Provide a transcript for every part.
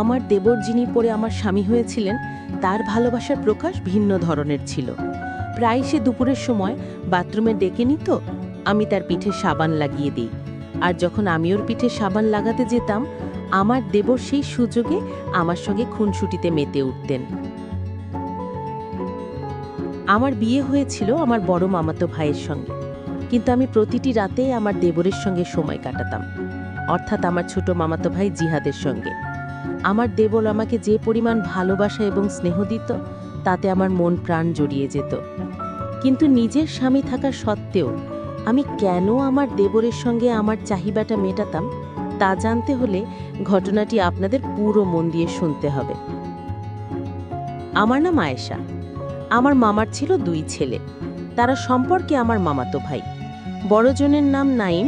আমার দেবর যিনি পরে আমার স্বামী হয়েছিলেন তার ভালোবাসার প্রকাশ ভিন্ন ধরনের ছিল। প্রায় সে দুপুরের সময় বাথরুমে ডেকে নিত, আমি তার পিঠে সাবান লাগিয়ে দিই। আর যখন আমি ওর পিঠে সাবান লাগাতে যেতাম, আমার দেবর সেই সুযোগে আমার সঙ্গে খুনসুটিতে মেতে উঠতেন। আমার বিয়ে হয়েছিল আমার বড় মামাতো ভাইয়ের সঙ্গে, কিন্তু আমি প্রতিটি রাতে আমার দেবরের সঙ্গে সময় কাটাতাম, অর্থাৎ আমার ছোট মামাতো ভাই জিহাদের সঙ্গে। আমার দেবর আমাকে যে পরিমাণ ভালোবাসা এবং স্নেহ দিত, তাতে আমার মন প্রাণ জড়িয়ে যেত। কিন্তু নিজের স্বামী থাকা সত্ত্বেও আমি কেন আমার দেবরের সঙ্গে আমার চাহিদাটা মেটাতাম, তা জানতে হলে ঘটনাটি আপনাদের পুরো মন দিয়ে শুনতে হবে। আমার নাম আয়েশা। আমার মামার ছিল 2 ছেলে। তারা সম্পর্কে আমার মামাতো ভাই। বড়জনের নাম নাইম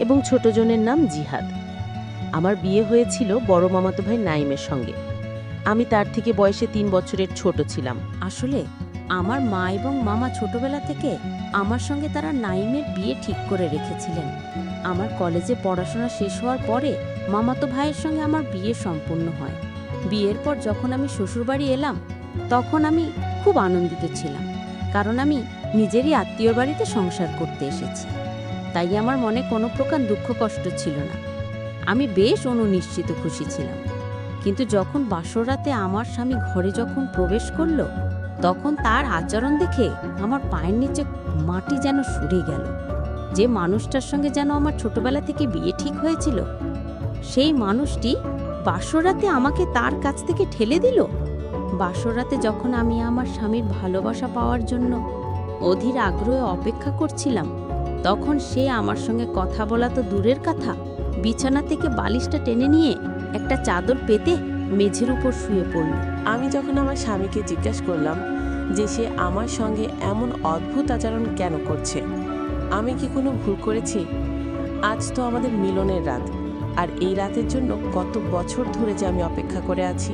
এবং ছোটজনের নাম জিহাদ। আমার বিয়ে হয়েছিল বড় মামাতো ভাই নাইমের সঙ্গে। আমি তার থেকে বয়সে 3 বছরের ছোট ছিলাম। আসলে আমার মা এবং মামা ছোটবেলা থেকে আমার সঙ্গে তারা নাইমের বিয়ে ঠিক করে রেখেছিলেন। আমার কলেজে পড়াশোনা শেষ হওয়ার পরে মামাতো ভাইয়ের সঙ্গে আমার বিয়ে সম্পূর্ণ হয়। বিয়ের পর যখন আমি শ্বশুরবাড়ি এলাম, তখন আমি খুব আনন্দিত ছিলাম, কারণ আমি নিজেরই আত্মীয়র বাড়িতে সংসার করতে এসেছি। তাই আমার মনে কোনো প্রকার দুঃখ কষ্ট ছিল না। আমি বেশ অনুনিশ্চিত খুশি ছিলাম। কিন্তু যখন বাসর রাতে আমার স্বামী ঘরে যখন প্রবেশ করল, তখন তার আচরণ দেখে আমার পায়ের নিচে মাটি যেন সরে গেল। যে মানুষটার সঙ্গে যেন আমার ছোটবেলা থেকে বিয়ে ঠিক হয়েছিল, সেই মানুষটি বাসর রাতে আমাকে তার কাছ থেকে ঠেলে দিল। বাসর রাতে যখন আমি আমার স্বামীর ভালোবাসা পাওয়ার জন্য অধীর আগ্রহে অপেক্ষা করছিলাম, তখন সে আমার সঙ্গে কথা বলা তো দূরের কথা, বিছানা থেকে বালিশটা টেনে নিয়ে একটা চাদর পেতে মেঝের উপর শুয়ে পড়ল। আমি যখন আমার স্বামীকে জিজ্ঞাসা করলাম যে সে আমার সঙ্গে এমন অদ্ভুত আচরণ কেন করছে, আমি কি কোনো ভুল করেছি? আজ তো আমাদের মিলনের রাত, আর এই রাতের জন্য কত বছর ধরে যে আমি অপেক্ষা করে আছি।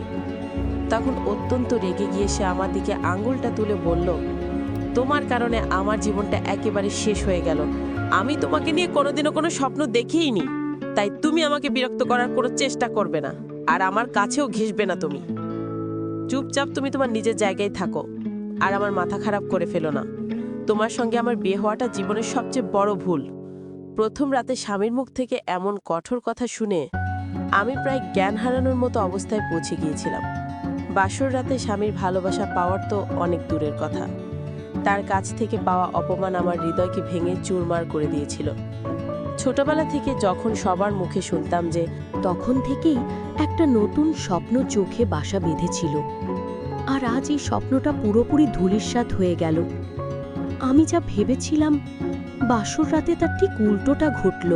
তখন অত্যন্ত রেগে গিয়ে সে আমার দিকে আঙুলটা তুলে বলল, তোমার কারণে আমার জীবনটা একেবারে শেষ হয়ে গেল। আমি তোমাকে নিয়ে কোনোদিনও কোনো স্বপ্ন দেখিইনি, তাই তুমি আমাকে বিরক্ত করার কোনো চেষ্টা করবে না, আর আমার কাছেও ঘেঁষবে না। তুমি চুপচাপ তুমি তোমার নিজের জায়গায় থাকো, আর আমার মাথা খারাপ করে ফেলো না। তোমার সঙ্গে আমার বিয়ে হওয়াটা জীবনের সবচেয়ে বড় ভুল। প্রথম রাতে স্বামীর মুখ থেকে এমন কঠোর কথা শুনে আমি প্রায় জ্ঞান হারানোর মতো অবস্থায় পৌঁছে গিয়েছিলাম। বাসর রাতে স্বামীর ভালোবাসা পাওয়ার তো অনেক দূরের কথা, তার কাছ থেকে পাওয়া অপমান আমার হৃদয়কে ভেঙে চুরমার করে দিয়েছিল। ছোটবেলা থেকে যখন সবার মুখে শুনতাম যে তখন থেকেই একটা নতুন স্বপ্ন চোখে বাসা বেঁধেছিল, আর আজ এই স্বপ্নটা পুরোপুরি ধূলিসাৎ হয়ে গেল। আমি যা ভেবেছিলাম, বাসর রাতে তার ঠিক উল্টোটা ঘটল।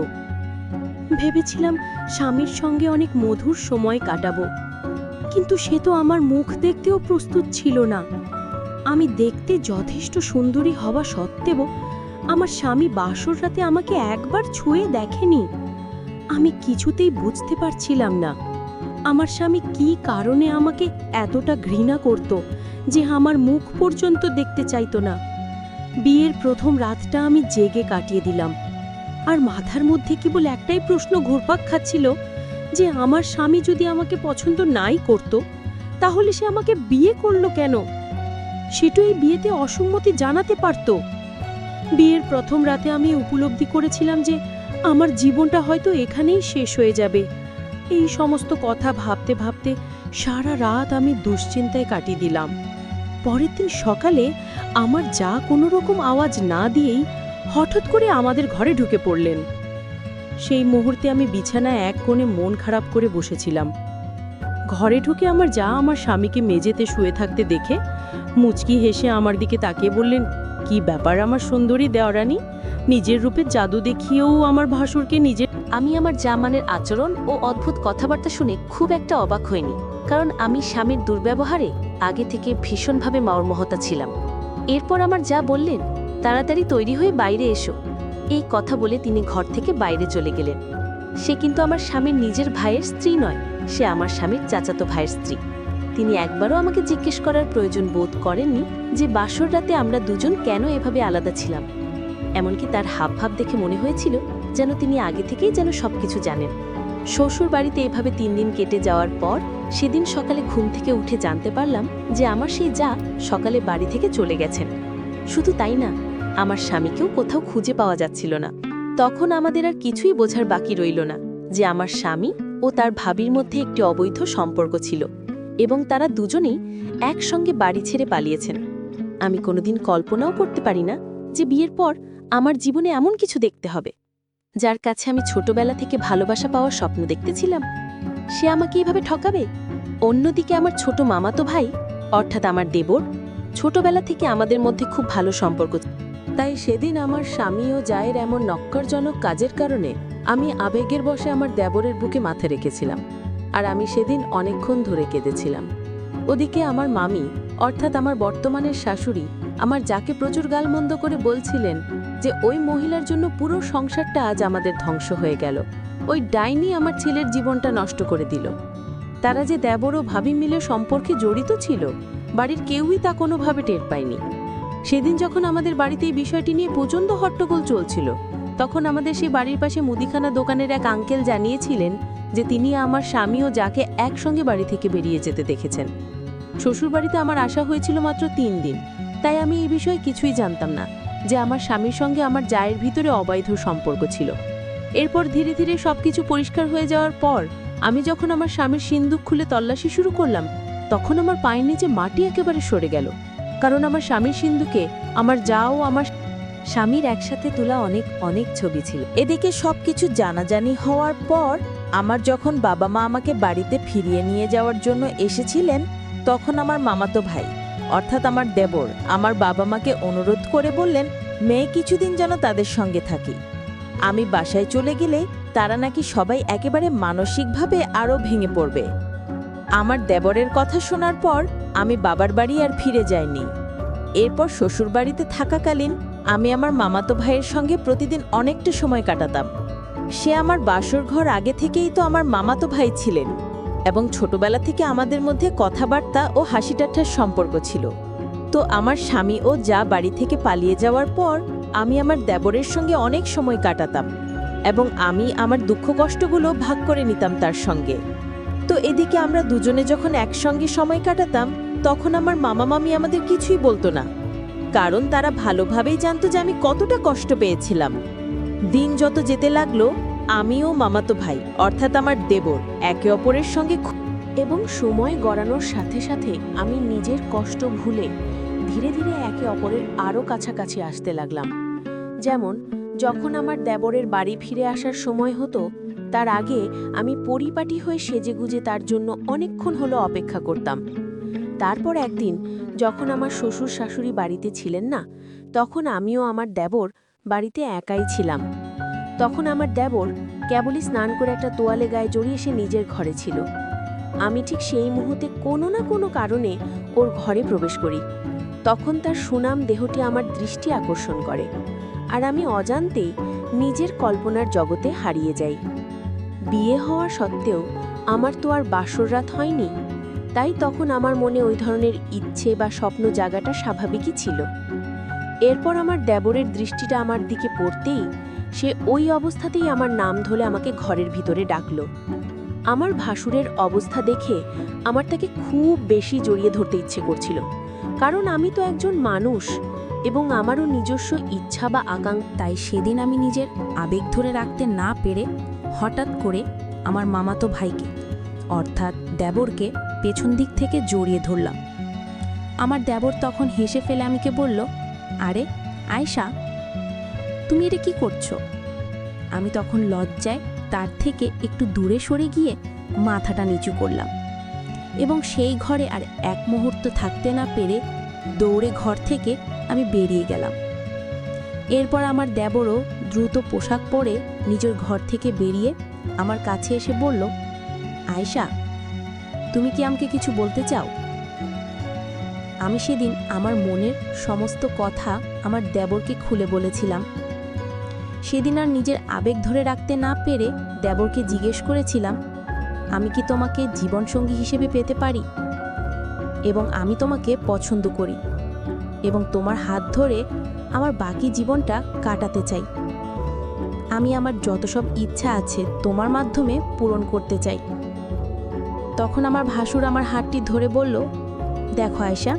ভেবেছিলাম স্বামীর সঙ্গে অনেক মধুর সময় কাটাবো, কিন্তু সে তো আমার মুখ দেখতেও প্রস্তুত ছিল না। আমি দেখতে যথেষ্ট সুন্দরী হওয়া সত্ত্বেও আমার স্বামী বাসর রাতে আমাকে একবার ছুঁয়ে দেখেনি। আমি কিছুতেই বুঝতে পারছিলাম না আমার স্বামী কী কারণে আমাকে এতটা ঘৃণা করত যে আমার মুখ পর্যন্ত দেখতে চাইতো না। বিয়ের প্রথম রাতটা আমি জেগে কাটিয়ে দিলাম, আর মাথার মধ্যে কেবল একটাই প্রশ্ন ঘুরপাক খাচ্ছিল যে আমার স্বামী যদি আমাকে পছন্দ নাই করত, তাহলে সে আমাকে বিয়ে করলো কেন? সেটা এই বিয়েতে অসম্মতি জানাতে পারত। বিয়ের প্রথম রাতে আমি উপলব্ধি করেছিলাম যে আমার জীবনটা হয়তো এখানেই শেষ হয়ে যাবে। এই সমস্ত কথা ভাবতে ভাবতে সারা রাত আমি দুশ্চিন্তায় কাটিয়ে দিলাম। পরের দিন সকালে আমার যা কোনো রকম আওয়াজ না দিয়েই হঠাৎ করে আমাদের ঘরে ঢুকে পড়লেন। সেই মুহূর্তে আমি বিছানায় এক কোণে মন খারাপ করে বসেছিলাম। ঘরে ঢুকে আমার যা আমার স্বামীকে মেঝেতে শুয়ে থাকতে দেখে মুচকি হেসে আমার দিকে তাকিয়ে বললেন, কি ব্যাপার আমার সুন্দরী দেওরানী, নিজের রূপে জাদু দেখিয়েও আমার ভাসুরকে নিজের। আমি আমার জামানের আচরণ ও অদ্ভুত কথাবার্তা শুনে খুব একটা অবাক হইনি, কারণ আমি স্বামীর দুর্ব্যবহারে আগে থেকে ভীষণভাবে মর্মাহতা ছিলাম। এরপর আমার যা বললেন, তাড়াতাড়ি তৈরি হয়ে বাইরে এসো, এই কথা বলে তিনি ঘর থেকে বাইরে চলে গেলেন। সে কিন্তু আমার স্বামীর নিজের ভাইয়ের স্ত্রী নয়, সে আমার স্বামীর চাচাতো ভাইয়ের স্ত্রী। তিনি একবারও আমাকে জিজ্ঞেস করার প্রয়োজন বোধ করেননি যে বাসর রাতে আমরা দুজন কেন এভাবে আলাদা ছিলাম। এমনকি তার হাবভাব দেখে মনে হয়েছিল যেন তিনি আগে থেকেই যেন সবকিছু জানেন। শ্বশুর বাড়িতে এভাবে 3 দিন কেটে যাওয়ার পর সেদিন সকালে ঘুম থেকে উঠে জানতে পারলাম যে আমার সেই যা সকালে বাড়ি থেকে চলে গেছেন। শুধু তাই না, আমার স্বামীকেও কোথাও খুঁজে পাওয়া যাচ্ছিল না। তখন আমাদের আর কিছুই বোঝার বাকি রইল না যে আমার স্বামী ও তার ভাবির মধ্যে একটি অবৈধ সম্পর্ক ছিল এবং তারা দুজনেই একসঙ্গে বাড়ি ছেড়ে পালিয়েছেন। আমি কোনোদিন কল্পনাও করতে পারি না যে বিয়ের পর আমার জীবনে এমন কিছু দেখতে হবে। যার কাছে আমি ছোটবেলা থেকে ভালোবাসা পাওয়ার স্বপ্ন দেখতেছিলাম, সে আমাকে এভাবে ঠকাবে। অন্যদিকে আমার ছোট মামাতো ভাই অর্থাৎ আমার দেবর, ছোটবেলা থেকে আমাদের মধ্যে খুব ভালো সম্পর্ক। তাই সেদিন আমার স্বামী ও জায়ের এমন নক্করজনক কাজের কারণে আমি আবেগের বশে আমার দেবরের বুকে মাথা রেখেছিলাম, আর আমি সেদিন অনেকক্ষণ ধরে কেঁদেছিলাম। ওদিকে আমার মামি অর্থাৎ আমার বর্তমানের শাশুড়ি আমার যাকে প্রচুর গালমন্দ করে বলছিলেন যে ওই মহিলার জন্য পুরো সংসারটা আজ আমাদের ধ্বংস হয়ে গেল, ওই ডাইনি আমার ছেলের জীবনটা নষ্ট করে দিল। তারা যে দেবর ও ভাবি মিলে সম্পর্কে জড়িত ছিল, বাড়ির কেউই তা কোনোভাবে টের পায়নি। সেদিন যখন আমাদের বাড়িতে এই বিষয়টি নিয়ে প্রচণ্ড হট্টগোল চলছিল, তখন আমাদের সেই বাড়ির পাশে মুদিখানা দোকানের এক আঙ্কেল জানিয়েছিলেন যে তিনি আমার স্বামী ও যাকে একসঙ্গে বাড়ি থেকে বেরিয়ে যেতে দেখেছেন। শ্বশুরবাড়িতে আমার আসা হয়েছিল মাত্র 3 দিন, তাই আমি এই বিষয়ে কিছুই জানতাম না যে আমার স্বামীর সঙ্গে আমার জায়ের ভিতরে অবৈধ সম্পর্ক ছিল। এরপর ধীরে ধীরে সবকিছু পরিষ্কার হয়ে যাওয়ার পর আমি যখন আমার স্বামীর সিন্দুক খুলে তল্লাশি শুরু করলাম, তখন আমার পায়ের নিচে মাটি একেবারে সরে গেল, কারণ আমার স্বামীর সিন্দুকে আমার যা ও আমার স্বামীর একসাথে তোলা অনেক ছবি ছিল। এদিকে সবকিছু জানাজানি হওয়ার পর আমার যখন বাবা মা আমাকে বাড়িতে ফিরিয়ে নিয়ে যাওয়ার জন্য এসেছিলেন, তখন আমার মামাতো ভাই অর্থাৎ আমার দেবর আমার বাবা মাকে অনুরোধ করে বললেন মেয়ে কিছুদিন যেন তাদের সঙ্গে থাকি। আমি বাসায় চলে গেলে তারা নাকি সবাই একেবারে মানসিকভাবে আরও ভেঙে পড়বে। আমার দেবরের কথা শোনার পর আমি বাবার বাড়ি আর ফিরে যাইনি। এরপর শ্বশুরবাড়িতে থাকাকালীন আমি আমার মামাতো ভাইয়ের সঙ্গে প্রতিদিন অনেকটা সময় কাটাতাম। সে আমার বাসর ঘর আগে থেকেই তো আমার মামাতো ভাই ছিলেন এবং ছোটবেলা থেকে আমাদের মধ্যে কথাবার্তা ও হাসি ঠাট্টার সম্পর্ক ছিল। তো আমার স্বামী ও যা বাড়ি থেকে পালিয়ে যাওয়ার পর আমি আমার দেবরের সঙ্গে অনেক সময় কাটাতাম এবং আমি আমার দুঃখ কষ্টগুলো ভাগ করে নিতাম তার সঙ্গে। তো এদিকে আমরা দুজনে যখন একসঙ্গে সময় কাটাতাম, তখন আমার মামা মামি আমাদের কিছুই বলতো না, কারণ তারা ভালোভাবেই জানতো যে আমি কতটা কষ্ট পেয়েছিলাম। দিন যত যেতে লাগলো, আমিও মামাতো ভাই অর্থাৎ আমার দেবর একে অপরের সঙ্গে এবং সময় গড়ানোর সাথে সাথে আমি নিজের কষ্ট ভুলে ধীরে ধীরে একে অপরের আরও কাছাকাছি আসতে লাগলাম। যেমন যখন আমার দেবরের বাড়ি ফিরে আসার সময় হতো, তার আগে আমি পরিপাটি হয়ে সেজেগুজে তার জন্য অনেকক্ষণ হলো অপেক্ষা করতাম। তারপর একদিন যখন আমার শ্বশুর শাশুড়ি বাড়িতে ছিলেন না, তখন আমিও আমার দেবর বাড়িতে একাই ছিলাম। তখন আমার দেবর কেবলই স্নান করে একটা তোয়ালে গায়ে জড়িয়ে সে নিজের ঘরে ছিল। আমি ঠিক সেই মুহূর্তে কোনো না কোনো কারণে ওর ঘরে প্রবেশ করি। তখন তার সুনাম দেহটি আমার দৃষ্টি আকর্ষণ করে, আর আমি অজান্তেই নিজের কল্পনার জগতে হারিয়ে যাই। বিয়ে হওয়া সত্ত্বেও আমার তো আর বাসর রাত হয়নি, তাই তখন আমার মনে ওই ধরনের ইচ্ছে বা স্বপ্ন জাগাটা স্বাভাবিকই ছিল। এরপর আমার দেবরের দৃষ্টিটা আমার দিকে পড়তেই সে ওই অবস্থাতেই আমার নাম ধরে আমাকে ঘরের ভিতরে ডাকল। আমার ভাসুরের অবস্থা দেখে আমার তাকে খুব বেশি জড়িয়ে ধরতে ইচ্ছে করছিল, কারণ আমি তো একজন মানুষ এবং আমারও নিজস্ব ইচ্ছা বা আকাঙ্ক্ষা। তাই সেদিন আমি নিজের আবেগ ধরে রাখতে না পেরে হঠাৎ করে আমার মামাতো ভাইকে অর্থাৎ দেবরকে পেছন দিক থেকে জড়িয়ে ধরলাম। আমার দেবর তখন হেসে ফেলে আমাকে বলল, আরে আয়েশা, তুমি এটা কি করছো? আমি তখন লজ্জায় তার থেকে একটু দূরে সরে গিয়ে মাথাটা নিচু করলাম এবং সেই ঘরে আর এক মুহূর্ত থাকতে না পেরে দৌড়ে ঘর থেকে আমি বেরিয়ে গেলাম। এরপর আমার দেবরও দ্রুত পোশাক পরে নিজের ঘর থেকে বেরিয়ে আমার কাছে এসে বলল, আয়েশা, তুমি কি আমাকে কিছু বলতে চাও? আমি সেদিন আমার মনের সমস্ত কথা আমার দেবরকে খুলে বলেছিলাম। সেদিন আর নিজের আবেগ ধরে রাখতে না পেরে দেবরকে জিজ্ঞেস করেছিলাম, আমি কি তোমাকে জীবনসঙ্গী হিসেবে পেতে পারি এবং আমি তোমাকে পছন্দ করি এবং তোমার হাত ধরে আমার বাকি জীবনটা কাটাতে চাই। আমি আমার যত সব ইচ্ছা আছে তোমার মাধ্যমে পূরণ করতে চাই। তখন আমার ভাসুর আমার হাতটি ধরে বলল, দেখো আয়েশা,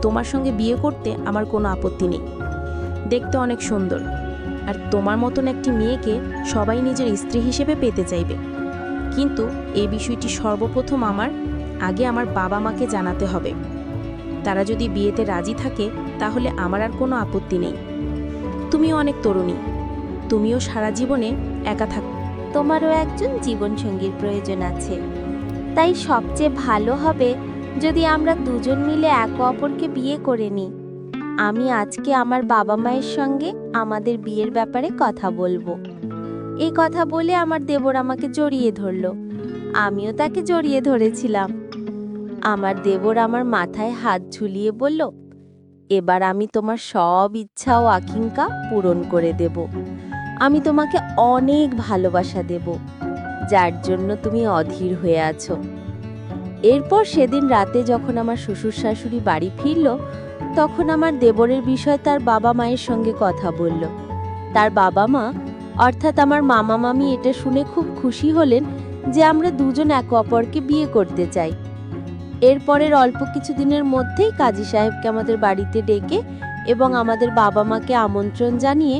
তোমার সঙ্গে বিয়ে করতে আমার কোনো আপত্তি নেই। দেখতে অনেক সুন্দর, আর তোমার মতন একটি মেয়েকে সবাই নিজের স্ত্রী হিসেবে পেতে চাইবে। কিন্তু এই বিষয়টি সর্বপ্রথম আগে আমার বাবা মাকে জানাতে হবে। তারা যদি বিয়েতে রাজি থাকে তাহলে আমার আর কোনো আপত্তি নেই। তুমিও অনেক তরুণী, তুমিও সারা জীবনে একা থাকো। তোমারও একজন জীবনসঙ্গীর প্রয়োজন আছে, তাই সবচেয়ে ভালো হবে যদি আমরা দুজন মিলে একে অপরকে বিয়ে করে নিই। আমি আজকে আমার বাবা মায়ের সঙ্গে আমাদের বিয়ের ব্যাপারে কথা বলবো। এই কথা বলে আমার দেবর আমাকে জড়িয়ে ধরলো, আমিও তাকে জড়িয়ে ধরেছিলাম। আমার দেবর আমার মাথায় হাত ঝুলিয়ে বলল, এবার আমি তোমার সব ইচ্ছা ও আকাঙ্ক্ষা পূরণ করে দেব। আমি তোমাকে অনেক ভালোবাসা দেব, যার জন্য তুমি অধীর হয়ে আছো। এরপর সেদিন রাতে যখন আমার শ্বশুর শাশুড়ি বাড়ি ফিরল, তখন আমার দেবরের বিষয় তার বাবা মায়ের সঙ্গে কথা বলল। তার বাবা মা অর্থাৎ আমার মামা মামি এটা শুনে খুব খুশি হলেন যে আমরা দুজন একে অপরকে বিয়ে করতে চাই। এরপরের অল্প কিছুদিনের মধ্যেই কাজী সাহেবকে আমাদের বাড়িতে ডেকে এবং আমাদের বাবা মাকে আমন্ত্রণ জানিয়ে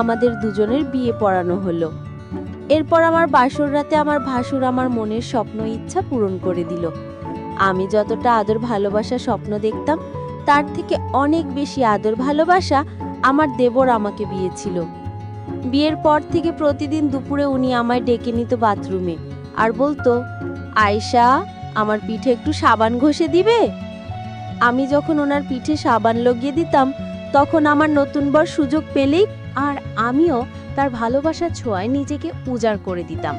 আমাদের দুজনের বিয়ে পড়ানো হলো। এরপর আমার বাসর রাতে আমার ভাসুর আমার মনের স্বপ্ন ইচ্ছা পূরণ করে দিল। আমি যতটা আদর ভালোবাসা স্বপ্ন দেখতাম, তার থেকে অনেক বেশি আদর ভালোবাসা আমার দেবর আমাকে দিয়েছিল। বিয়ের পর থেকে প্রতিদিন দুপুরে উনি আমায় ডেকে নিত বাথরুমে আর বলতো, আয়েশা, আমার পিঠে একটু সাবান ঘষে দিবে? আমি যখন ওনার পিঠে সাবান লাগিয়ে দিতাম, তখন আমার নতুন বর সুযোগ পেলেই আর আমিও তার ভালোবাসার ছোঁয়ায় নিজেকে উজাড় করে দিতাম।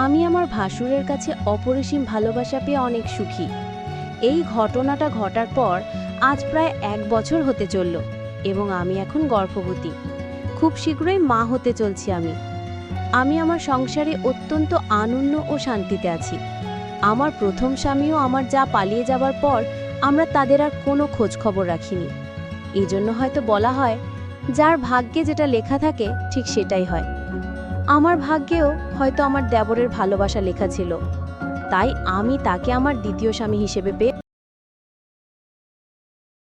আমি আমার ভাসুরের কাছে অপরিসীম ভালোবাসা পেয়ে অনেক সুখী। এই ঘটনাটা ঘটার পর আজ প্রায় 1 বছর হতে চলল এবং আমি এখন গর্ভবতী। খুব শীঘ্রই মা হতে চলছি আমি আমার সংসারে অত্যন্ত আনন্দ ও শান্তিতে আছি। আমার প্রথম স্বামীও আমার যা পালিয়ে যাবার পর আমরা তাদের আর কোনো খোঁজ খবর রাখিনি। এই জন্য হয়তো বলা হয়, যার ভাগ্যে যেটা লেখা থাকে ঠিক সেটাই হয়। আমার ভাগ্যেও হয়তো আমার দেবরের ভালোবাসা লেখা ছিল, তাই আমি তাকে আমার দ্বিতীয় স্বামী হিসেবে পেয়ে